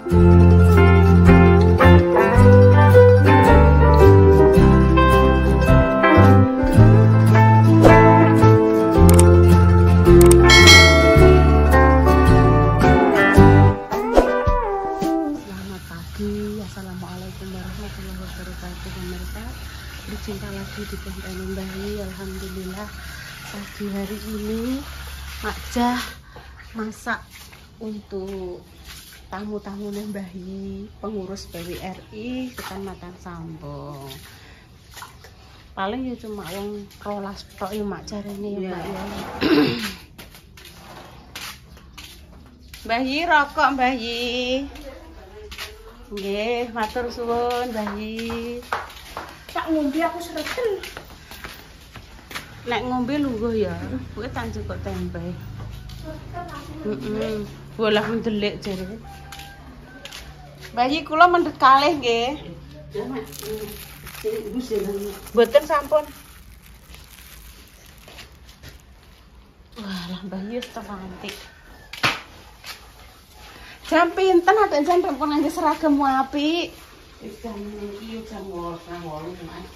Assalamualaikum warahmatullahi wabarakatuh. Pemirsa, berjumpa lagi di konten Mbahyi. Alhamdulillah pagi hari ini Mak Jah masak untuk tamu-tamu Mbahyi, pengurus PWRI Kecamatan Sambong. Paling ya cuma wong rolas tok ya Mak Jah ini ya Mbak ya. Mbahyi rokok Mbahyi. Nggih, matur suwun Mbahyi. Tak ngombe aku sregel. Nek ngombe lungguh ya, kuwi tak cukup tempe. Bolah mendelik jare. Mbahyi kula mendhet kalih nggih. Mboten sampun. Wah, lah Mbahyi wis cantik. Jam pinten atuk jan rampun nganggo seragam apik. Jam iki jam 8 Mas.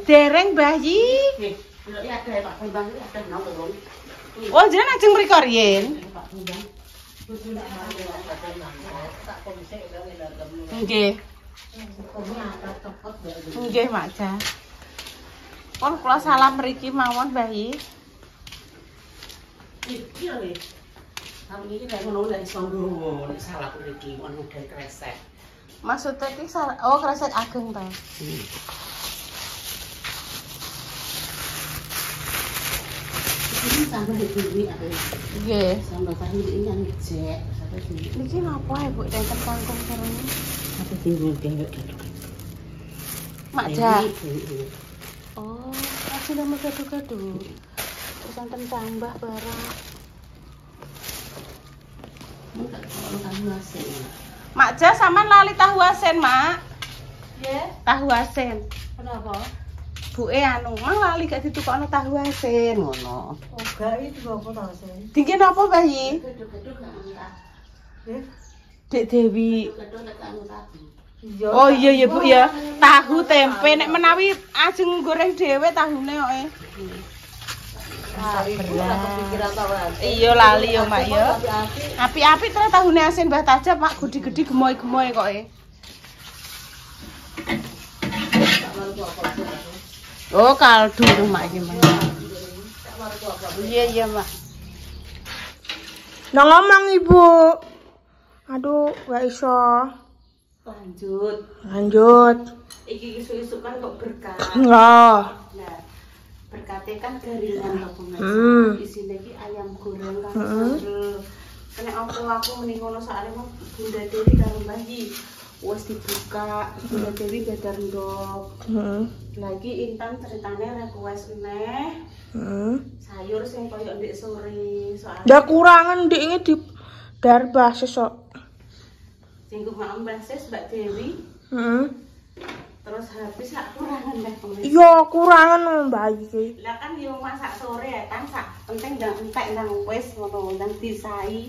Dereng Mbahyi. Nggih, lho ya ada Pak Bambang iki ada nang. Oh, jenengan ajeng mriko riyen. Pak Bambang. Nggih. Nggih, Mak Jah. Pun kula salam mriki mawon Mbahyi. Iki lho. Kami ini kayak ngono dari Songgowo, nek salah mriki ono dari kresek. Maksudnya iki oh kresek ageng ta. Ini sambal dhewe aku. Nggih, sambal tahu ini yang ngejek. Niki napa ya, Bu? Enten kangkung sareng. Apa tinggal gado-gado. Mak Jah. Oh, asli nama gado-gado. Terus enten tambah barang. Mak Jah sampean lali tahu asin, Mak. Nggih, tahu asin. Kenapa? Buke anu, mang lali gak ditukokno tahu asin ngono. Oh, gak itu apa tahu asin. Dingin apa, Mbahyi? Geduk-geduk gak entah. Nggih. Dek Dewi. Geduk nek anu tahu. Oh iya ya, Bu ya. Tahu tempe nek menawi ajeng goreng dhewe tahune kok. Iya lali ya Mak ya. Api-api terus tahune asin Mbah Tajab Mak gede-gede gemoy-gemoy kok Oh kaldu tuh Mak iki Mak. Iya Mak. Nah ngomong Ibu. Aduh, gak iso. Lanjut. Iki isu-isu kan kok berkah. Enggak. Nah, berkatnya kan garingan apa isinya iki ayam goreng kan sambel. Kene aku mending ngono soalnya mau Bunda Dewi karo Mbahyi wis dibuka, Bunda Dewi badar ndok. Lagi Intan ceritanya request neh. Sayur sing koyo ndek sore soalnya. Ndak kurangan ndek iki di darbah sesok. Sing mak mbases Mbak Dewi. Terus habis sak kurangan Mbak. Iya, kurangan Mbak iki. Lah kan yo masak sore ya kan sak penting ndang entek nang wis ngono ndang disai.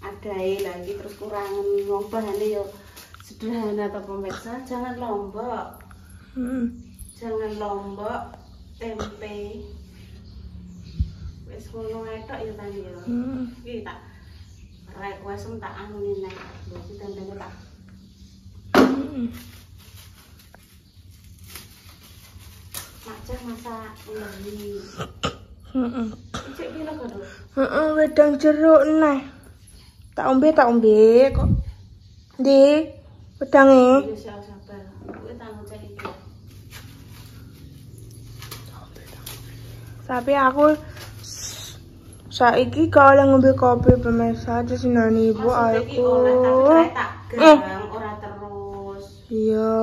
Adae lagi terus kurangan ngombahane yo sederhana to pemirsa, jangan lombok. Jangan lombok tempe. Wis ngono ae tok ya tadi yo. Iki tak request tak anu nek iki tembene tak. Mak Jah masak Mbahyi. Cek pira karo? Wedang jeruk neh. Tak ombe kok. Ndi? Wedange. Iya sabar. Kuwi tanggung cek iki. Tapi aku saiki gak oleh ngombe kopi pemirsa di sinani Ibu aku. Ora terus. Iya.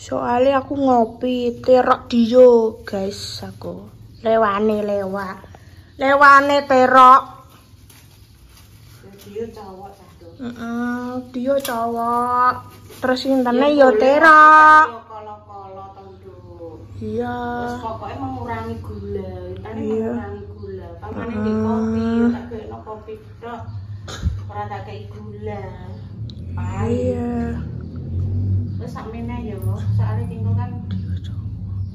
Soalnya aku ngopi terok dio guys aku. Lewane terok. Dia cowok cah tuh. Dia cowok. Terus intane yo terok. Kolo-kolo tentu. Iya. Terus pokoknya mengurangi gula. Intane mengurangi gula. Pamane di kopi, tak kena kopi tok. Ora tak kei gula. Iya. Terus sakmene yo, soalnya tinggal kan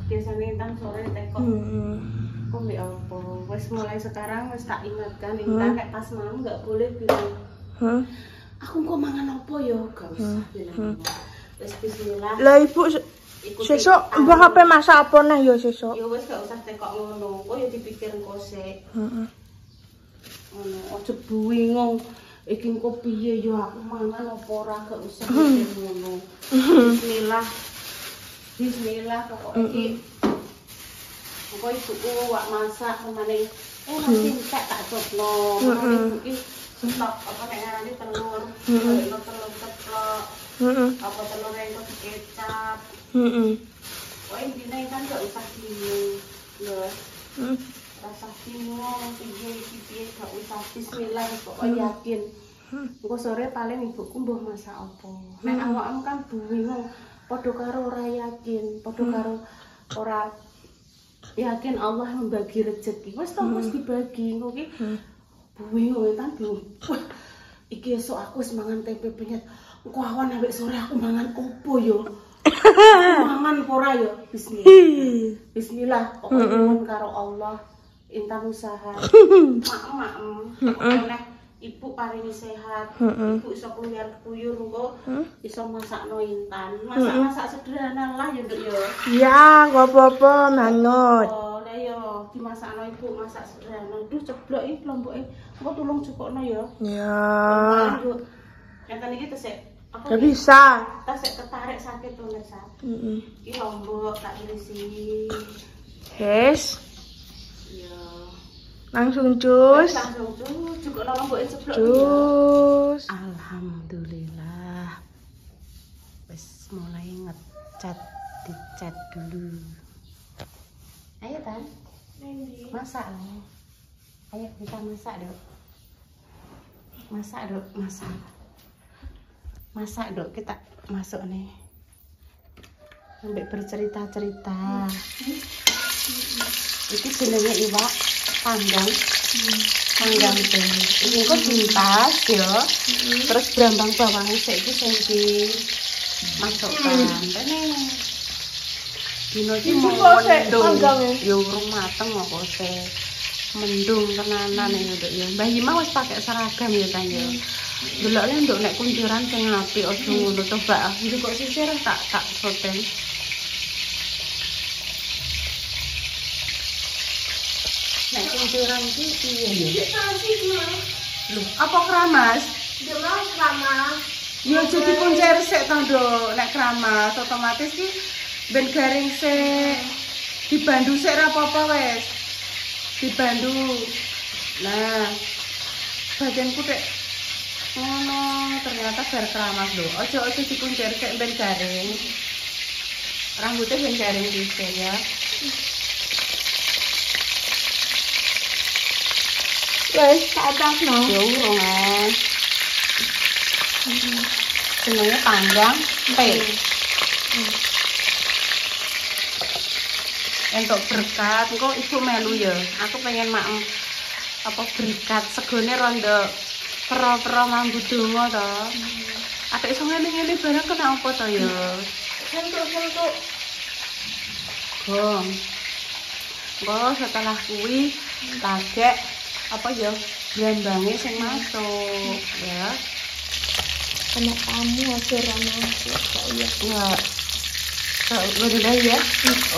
biasanya Intan sore tekok. Kok mbek apa? Wes mulai sekarang wes tak ingatkan Intan kayak pas malam enggak boleh bilang. Aku kok mangan apa yo? Gak usah bilang. Wes bismillah. Lah ibu sesuk mbah ape masak apa neh ya sesuk? Ya wes gak usah tekok ngono. Kok ya dipikir engko sik. Ngono, aja bingung. Iki engko piye yo aku mangan apa ora gak usah mikir ngono. Bismillah. Bismillah pokoknya iki. Engko ibuku wak masak kemane nasi tak cokno. Ibu iki stok apa nek ngarani telur. Telur ceplok. Apa telur itu kecap. Wah intinya kan gak usah bingung ya. Rasa bingung piye gak usah bismillah pokoknya yakin. Engko sore paling ibuku mbuh masak apa. Nek awakmu kan bingung padha karo ora yakin, padha karo ora yakin Allah membagi rezeki. Wis to wis dibagi engko ki bingung kan bingung. Wah, iki esuk aku wis mangan tempe penyet. Engko awan ambek sore aku mangan opo yo? Mangan ora yo? Bismillah. Bismillah. Pokoknya karo Allah. Intan usaha. Mak ibu paling sehat. Ibu iso kuyur engko iso masakno Intan. Masak sederhana lah yo, Nduk yo. Iya, gak apa-apa, manut. Oh, lah yo dimasakno ibu masak sederhana. Duh ceblok iki lomboke. Engko tulung cukokno yo. Ya. Enten iki tesik Gak bisa. tas ketarik sakit tuh Nesa. Ini lombok tak irisi. Yes. Iya. Langsung cus. Langsung cus. Juga lomboknya ceplok. Cus. Alhamdulillah. Wes mulai ngecat, dicat dulu. Ayo Tan. Masak lah. Ayo kita masak dok. Masak dok, masak. Masak dok, kita masuk nih sampai bercerita-cerita. Ini jenenge iwak panggang tuh. Ini kok pintas ya. Terus brambang bawangnya saiki sing dimasukkan. Ini dino iki mau mendung. Ya urung mateng apa sih. Mendung tenanan ya Nduk ya. Mbah Yima wis pakai seragam ya kan ya. Delokne Nduk nek kunciran sing apik aja ngono coba. Iki kok sisir tak soten. Nek kunciran iki piye ya? Lho, apa keramas? Demam keramas. Ya jadi kuncir sik to Nduk. Nek keramas otomatis ki ben garing sik. Dibandu sik ra apa-apa wis. Dibandu. Nah, bagianku tek ngono ternyata bar keramas lho. Ojo dikuncir sik ben garing. Rambutnya ben garing dhisik ya. Wes, tak atas no. Ya urung jenenge panggang P. Entuk berkat, engko ibu melu ya. Aku pengen maem apa berkat segone rondo pro mambu donga to. Atik iso ngene-ngene barang kena apa to ya? Sentuk. Gong. Setelah kuwi lagek apa ya? Blambange sing masuk ya. Kena kamu aja romantis kok ya. Ya. Udah ya?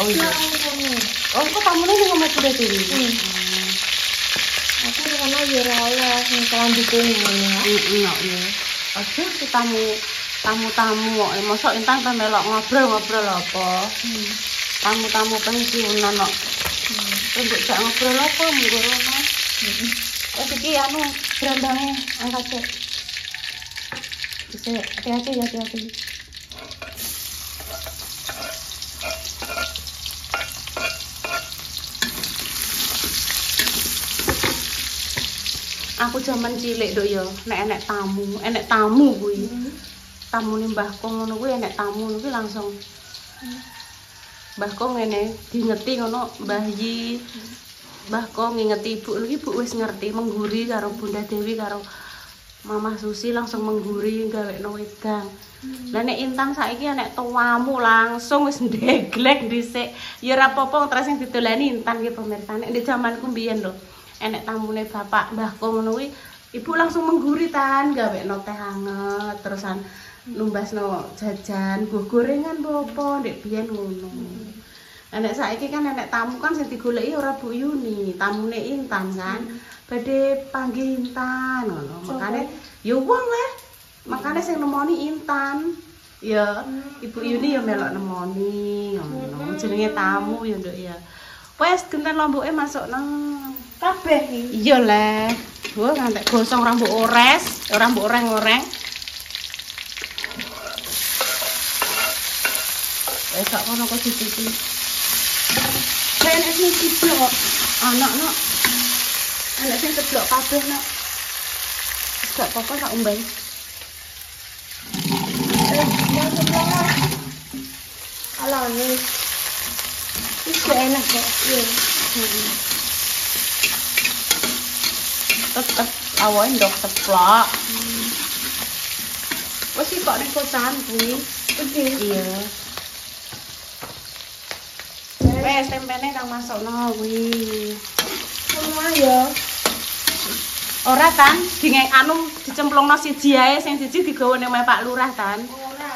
Oh iya. Oh, kok tamunya ning omah kuda dhewe. Aku karena ya ora sing kelanjutan ya. Iya. Oke, tamu-tamu kok mosok Intan ta melok ngobrol apa. Tamu-tamu pensiunan kok. Untuk jak ngobrol apa munggo rono. Iki anu brandange angkat cek. Bisa hati-hati. Aku zaman cilik Dok ya, nek enek tamu kuwi. Tamune mbahku ngono kuwi enek tamu kuwi langsung mbahku ngene diingeti ngono Mbah Yi. Mbah Ko ngingeti ibu lagi, ibu wis ngerti mengguri karo Bunda Dewi karo Mama Susi langsung mengguri gawekno wedang. Lah nek Intan saiki nek tuamu langsung wis ndeglek dhisik. Ya ora apa-apa terus sing didolani Intan ki pemirsa. Nek di zamanku mbiyen lho, enek tamune bapak Mbah Ko ngono kuwi, ibu langsung mengguri tan gawekno teh anget, terusan numbasno jajan, gorengan apa ndek biyen ngono. Nek saiki kan nek tamu kan sing digoleki ora Bu Yuni, tamune Intan kan. Badhe panggih Intan ngono. Makane ya wong lah. Makane sing nemoni Intan. Ya Ibu Yuni ya melok nemoni ngono. Jenenge tamu ya Nduk ya. Wes genten lomboke masukno Kabeh iki. iya le. Wah ngantek gosong rambut ores, ora mbok oreng-oreng. Wes kok kono kok dicici. Enak sing ceblok. Anak nok. Enak sing ceblok kabeh nok. Gak apa-apa tak umbai. Ala ini. Iki enak kok. Iya. Tetep awake ndok ceplok. Wes iki kok ning kosan kuwi. Iki. Iya. Wes tempene kang masukno kuwi. Semua ya. Ora tan, dingek anu dicemplungno siji ae, sing siji digawa ning Pak Lurah tan. Ora.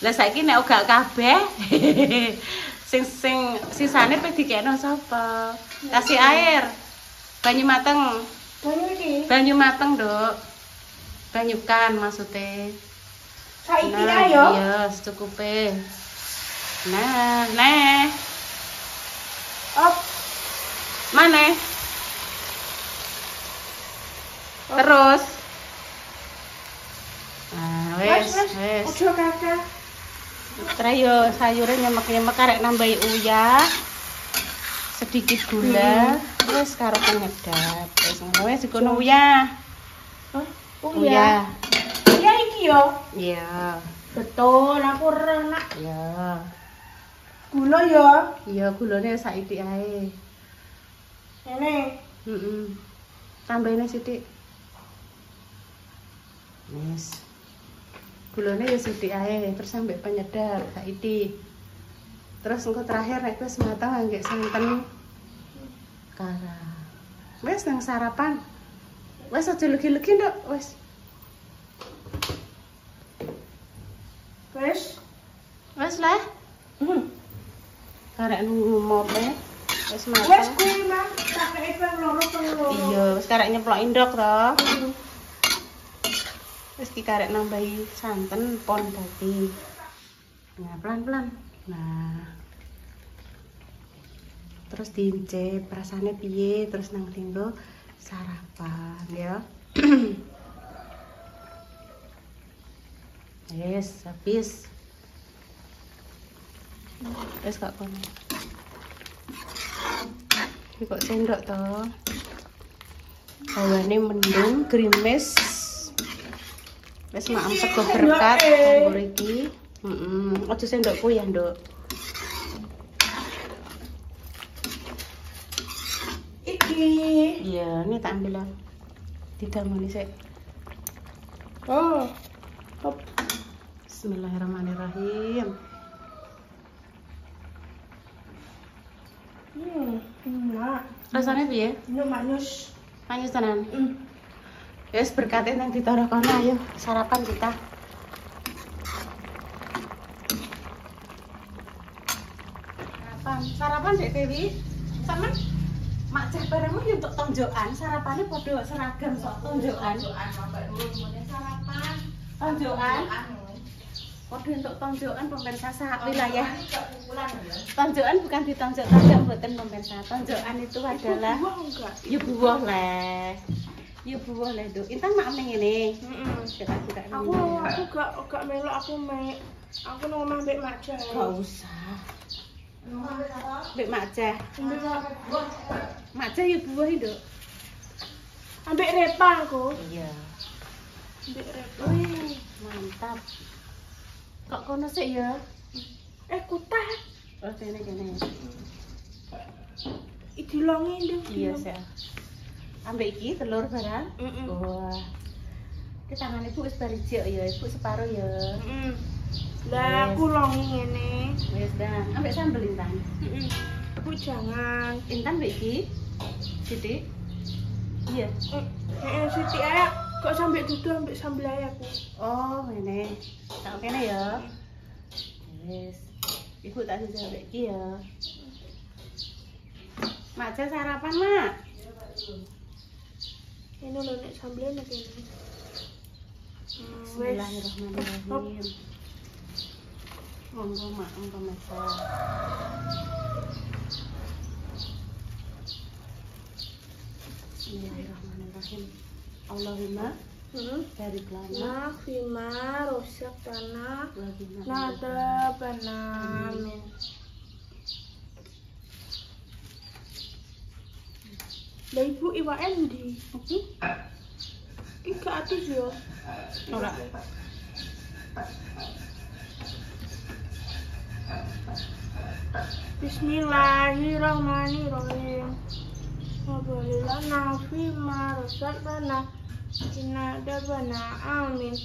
Lah saiki nek gak kabeh sing sisane pe dikekno sapa? Kasih air. Banyu mateng. Banyu iki. Banyu mateng, Nduk. Banyukan maksudnya. Saiki Nah, ayo. iya, secukupe. Nah. Op. Mana? Terus. Nah, wes. Ojo kakak. Trayo sayurnya nyemek-nyemek karek nambahi uyah. Sedikit gula, terus karo penyedap. Wes dikono uyah. Uyah. Iya iki yo. Iya. Betul, aku ora nak. Iya. Gula yo. Iya, gulane saiki ae. Ini. Tambahin sithik. Wes. Gulane ya sithik ae, terus ambek penyedap saiki. Terus engko terakhir nek wis mateng ngangge santen. Kara. Wes nang sarapan. Wes aja legi-legi nduk, wes. Wes. Wes lah. Karek ngombe. Wes mateng. Wes kuwi mah kakek ping loro. Iya, wis karek nyeplok indok to. Wis ki karek nambahi santen pon dadi. Nah, pelan-pelan. Nah. Terus diincip rasane piye, terus nang tinggo sarapan ya. Yes, habis. Wis kok kono. Iki kok sendok to. Hawane mendung, grimis. Wis maem sego berkat kanggo iki. Aja sendokku ya, Nduk. Iki. Iya, ini tak ambil lah. Didamoni sik. Oh. Hop. Bismillahirrahmanirrahim. Enak. Rasanya piye? Nyus. Manis tenan. Wis berkate nang ditara kono ayo sarapan kita. Sarapan Dek Dewi. Sampeyan mak cah barengmu yo untuk tonjokan, sarapane padha seragam sok tonjokan. Sarapan, tonjokan. Padha untuk tonjokan pemirsa sak wilayah. Tonjokan bukan ditonjok-tonjok mboten pemirsa. Tonjokan itu adalah ya buah leh. Ya buah leh, Nduk. Intan mak ning ngene. Heeh. Aku gak melok aku nang omah mbek Mak Jah. Gak usah. Mbek Mak Jah. Mak Jah ya buah, Nduk. Ambek Repa aku. Iya. Ambek Repa. Wih, mantap. Kok kono sik ya? Kutah. Oh, kene. Iki longi ndek. Iya, sih. Ambek iki telur barang. Wah. Ki tangan ibu wis barijik ya, ibu separuh ya. Lah aku longi ngene. Wis dah. Ambek sambel Intan. Aku jangan. Intan mbek iki. Sithik. Iya. Siti ae kok sampe dudu ambek sambel ae aku. Oh, ngene. Tak kene ya. Wis. Ibu tak sisa ambek iki ya. Mak Jas sarapan, Mak. Ini lho nek sambelnya kene. Bismillahirrahmanirrahim. Monggo Mak, monggo masak. Bismillahirrahmanirrahim. Allahumma barik lana Fima rusak tanah wa nada banamin. Lah ibu iwake ndi? Iki gak atus yo. ora. Bismillahirrahmanirrahim. Wabaliklah nafi marusak tanah nada bana amin.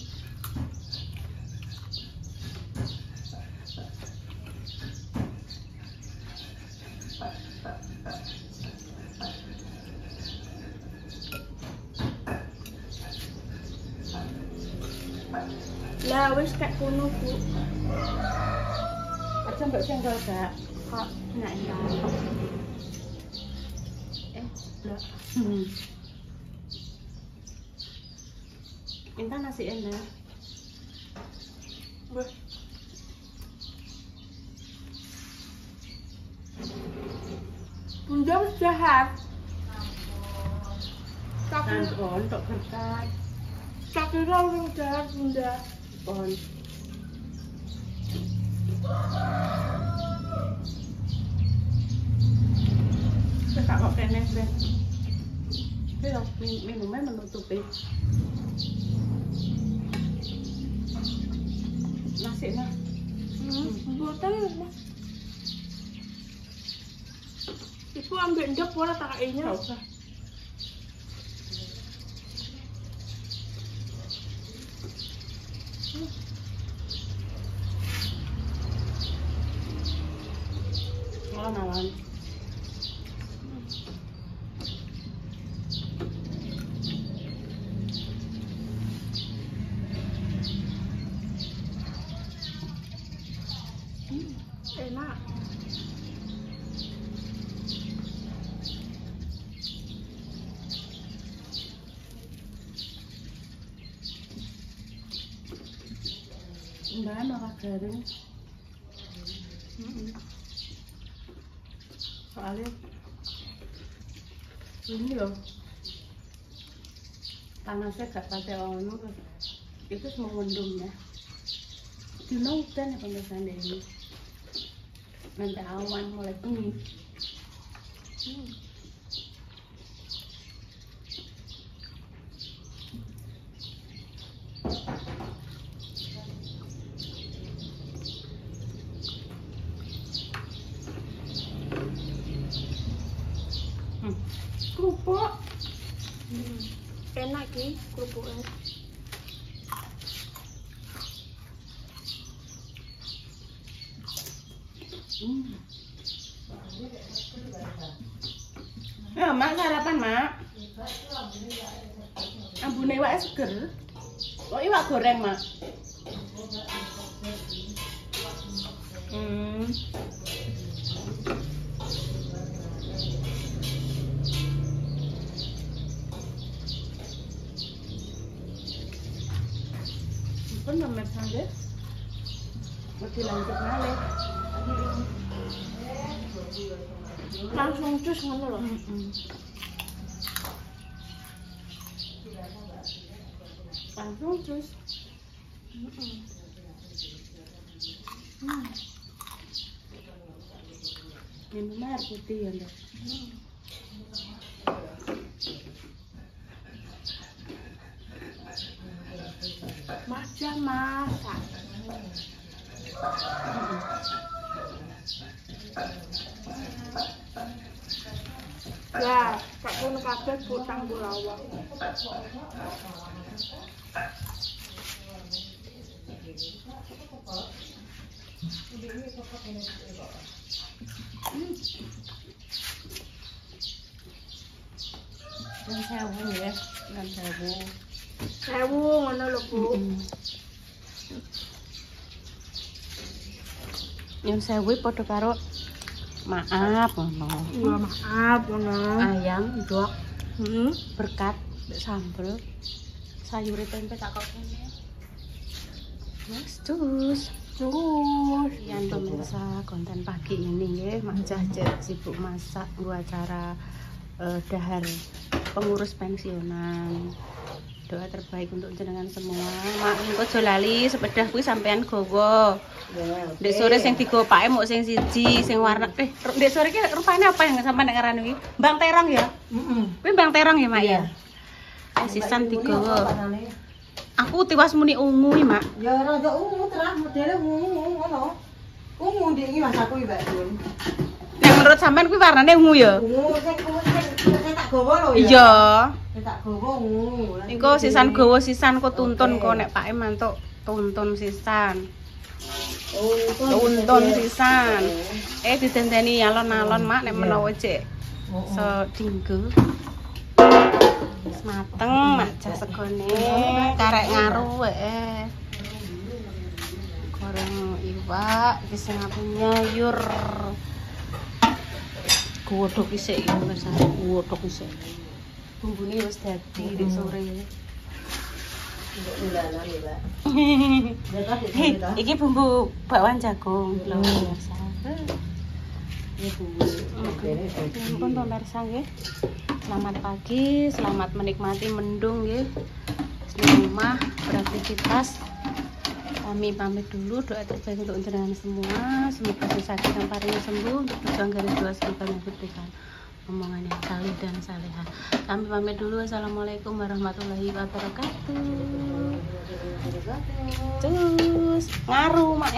Lah wis kek kono, Bu. Aja mbok senggol gak. Kok enak Intan. Blok. Intan nasi enak. Wes. Bunda wis jahat. Kan untuk berkat. Tak kira orang jahat, Bunda. Pon. Wis tak kok kene wis. Wis minumnya menutupi. Nasi nah. Mboten, Mas. Ibu ambil ndek ora tak kainya. Enggak usah. Nawan. Enak. Mbak makan garing. Soalnya ini loh panasnya gak pakai ono itu semua mendung ya dino hujan ya pemirsa ini nanti awan mulai bengi. Kerupuk. Enak ki kerupuknya. Ya, Mak sarapan, Mak. Ambune iwak seger. Kok iwak goreng, Mak? Pun pemirsa nggih. Mesti lanjut malih. Langsung cus ngono lho. Langsung cus. Minum air putih ya, Mbak. Masak masak. Ya, tak pun kabeh putang Kulawa. Dan sewu ya, dan sewu. Sewu ngono lho, Bu. Nyun sewu padha karo maaf ngono. Iya, maaf ngono. Ayam ndok berkat sambel sayur tempe tak kok kene. Mas terus yang pemirsa konten pagi ini ya Mak Jah sibuk masak buat acara dahar pengurus pensiunan. Doa terbaik untuk jenengan semua. Mak engko aja lali sepeda kuwi sampean gowo. Ndek sore sing digopake mok sing siji sing warna ndek sore ki rupane apa yang sampean nek ngarani kuwi? Bang terong ya? Kuwi bang terong ya, Mak ya? Sisan digowo. Aku tiwas muni ungu iki, Mak. Ya rada ungu terah modele ungu ngono. Ungu ndek iki Mas aku iki, Mbak Jun. Nek menurut sampean kuwi warnane ungu ya? Ungu sing tak gowo lho ya. Iya. Sing tak gowo ungu. Engko sisan gowo sisan kok tuntun kok nek Pak mantuk tuntun sisan. Tuntun sisan. Didendeni alon-alon Mak nek menawa cek sedinggo. Wis mateng Mak Jah segone karek ngaru wae. Goreng iwak iki sing nyayur. Godhog isik iki wis godhog isik. Bumbune wis dadi di sore. Iki bumbu bakwan jagung lho pemirsa. Pun pemirsa nggih. Selamat pagi, selamat menikmati mendung nggih. Di rumah beraktivitas. Kami pamit dulu, doa terbaik untuk jenengan semua. Semoga sakit dan paring sembuh untuk berjuang garis dua semoga memberikan omongan yang salih dan salehah. Kami pamit dulu. Assalamualaikum warahmatullahi wabarakatuh. Terus ngaruh Mak.